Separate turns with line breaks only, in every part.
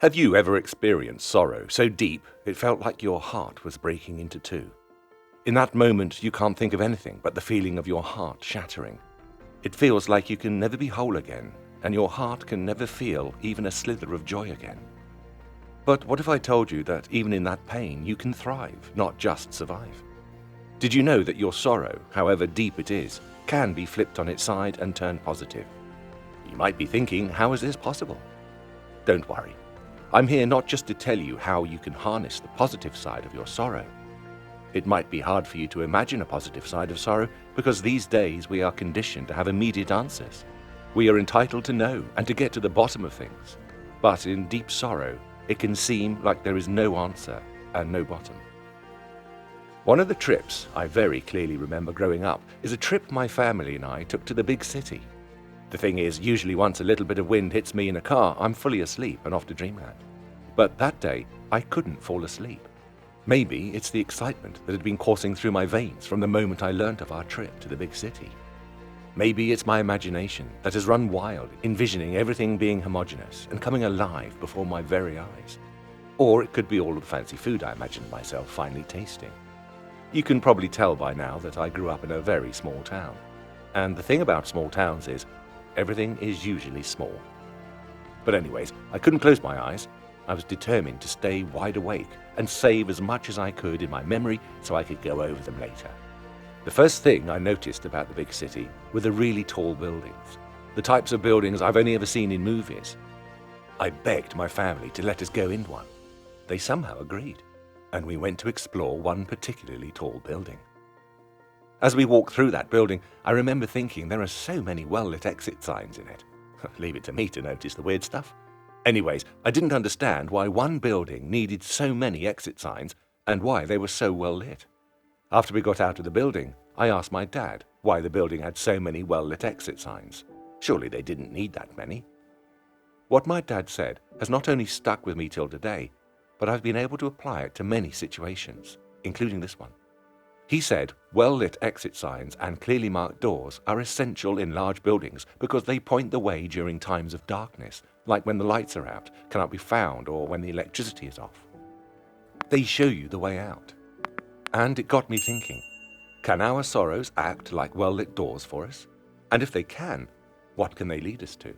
Have you ever experienced sorrow so deep it felt like your heart was breaking into two? In that moment, you can't think of anything but the feeling of your heart shattering. It feels like you can never be whole again, and your heart can never feel even a slither of joy again. But what if I told you that even in that pain, you can thrive, not just survive? Did you know that your sorrow, however deep it is, can be flipped on its side and turned positive? You might be thinking, how is this possible? Don't worry. I'm here not just to tell you how you can harness the positive side of your sorrow. It might be hard for you to imagine a positive side of sorrow because these days we are conditioned to have immediate answers. We are entitled to know and to get to the bottom of things. But in deep sorrow, it can seem like there is no answer and no bottom. One of the trips I very clearly remember growing up is a trip my family and I took to the big city. The thing is, usually once a little bit of wind hits me in a car, I'm fully asleep and off to dreamland. But that day, I couldn't fall asleep. Maybe it's the excitement that had been coursing through my veins from the moment I learnt of our trip to the big city. Maybe it's my imagination that has run wild, envisioning everything being homogeneous and coming alive before my very eyes. Or it could be all of the fancy food I imagined myself finally tasting. You can probably tell by now that I grew up in a very small town. And the thing about small towns is, everything is usually small. But anyways, I couldn't close my eyes. I was determined to stay wide awake and save as much as I could in my memory so I could go over them later. The first thing I noticed about the big city were the really tall buildings, the types of buildings I've only ever seen in movies. I begged my family to let us go in one. They somehow agreed, and we went to explore one particularly tall building. As we walked through that building, I remember thinking there are so many well-lit exit signs in it. Leave it to me to notice the weird stuff. Anyways, I didn't understand why one building needed so many exit signs and why they were so well lit. After we got out of the building, I asked my dad why the building had so many well-lit exit signs. Surely they didn't need that many. What my dad said has not only stuck with me till today, but I've been able to apply it to many situations, including this one. He said well-lit exit signs and clearly marked doors are essential in large buildings because they point the way during times of darkness, like when the lights are out, cannot be found, or when the electricity is off. They show you the way out. And it got me thinking, can our sorrows act like well-lit doors for us? And if they can, what can they lead us to?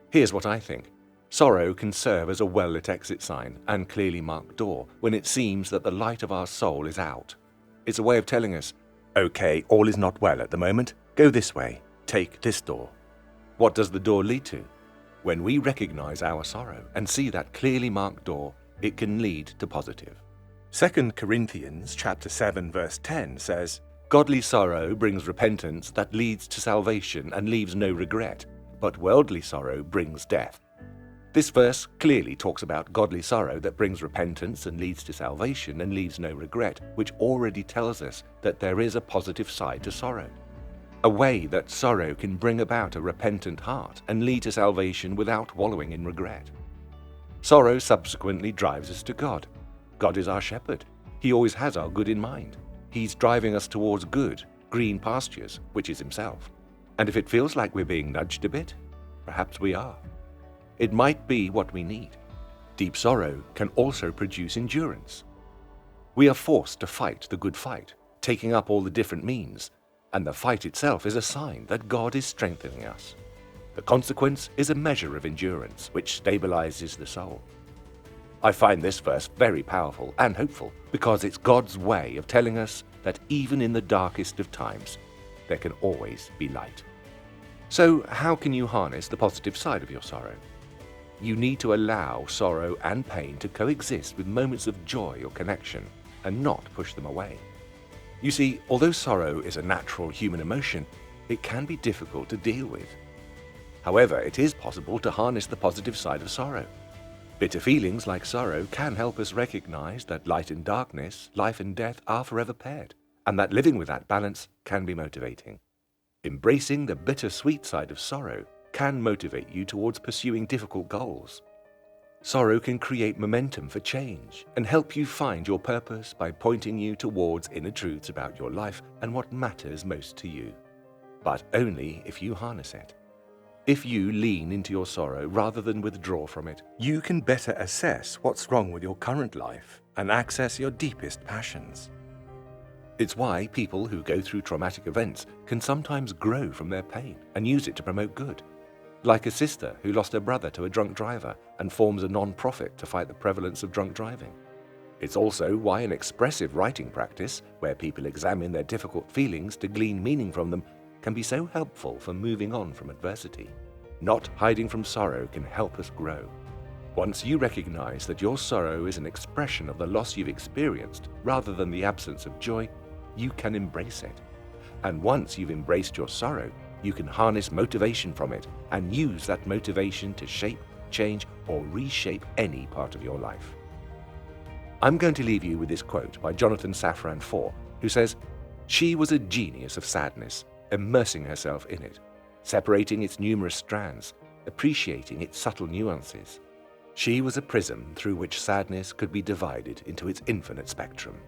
Here's what I think. Sorrow can serve as a well-lit exit sign and clearly marked door when it seems that the light of our soul is out. It's a way of telling us, okay, all is not well at the moment. Go this way. Take this door. What does the door lead to? When we recognize our sorrow and see that clearly marked door, it can lead to positive. 2 Corinthians chapter 7 verse 10 says, "Godly sorrow brings repentance that leads to salvation and leaves no regret, but worldly sorrow brings death." This verse clearly talks about godly sorrow that brings repentance and leads to salvation and leaves no regret, which already tells us that there is a positive side to sorrow. A way that sorrow can bring about a repentant heart and lead to salvation without wallowing in regret. Sorrow subsequently drives us to God. God is our shepherd. He always has our good in mind. He's driving us towards good, green pastures, which is himself. And if it feels like we're being nudged a bit, perhaps we are. It might be what we need. Deep sorrow can also produce endurance. We are forced to fight the good fight, taking up all the different means, and the fight itself is a sign that God is strengthening us. The consequence is a measure of endurance, which stabilizes the soul. I find this verse very powerful and hopeful because it's God's way of telling us that even in the darkest of times, there can always be light. So how can you harness the positive side of your sorrow? You need to allow sorrow and pain to coexist with moments of joy or connection and not push them away. You see, although sorrow is a natural human emotion, it can be difficult to deal with. However, it is possible to harness the positive side of sorrow. Bitter feelings like sorrow can help us recognize that light and darkness, life and death are forever paired, and that living with that balance can be motivating. Embracing the bittersweet side of sorrow can motivate you towards pursuing difficult goals. Sorrow can create momentum for change and help you find your purpose by pointing you towards inner truths about your life and what matters most to you. But only if you harness it. If you lean into your sorrow rather than withdraw from it, you can better assess what's wrong with your current life and access your deepest passions. It's why people who go through traumatic events can sometimes grow from their pain and use it to promote good. Like a sister who lost her brother to a drunk driver and forms a non-profit to fight the prevalence of drunk driving. It's also why an expressive writing practice, where people examine their difficult feelings to glean meaning from them, can be so helpful for moving on from adversity. Not hiding from sorrow can help us grow. Once you recognize that your sorrow is an expression of the loss you've experienced rather than the absence of joy, you can embrace it. And once you've embraced your sorrow, you can harness motivation from it and use that motivation to shape, change, or reshape any part of your life. I'm going to leave you with this quote by Jonathan Safran Foer, who says, "She was a genius of sadness, immersing herself in it, separating its numerous strands, appreciating its subtle nuances. She was a prism through which sadness could be divided into its infinite spectrum."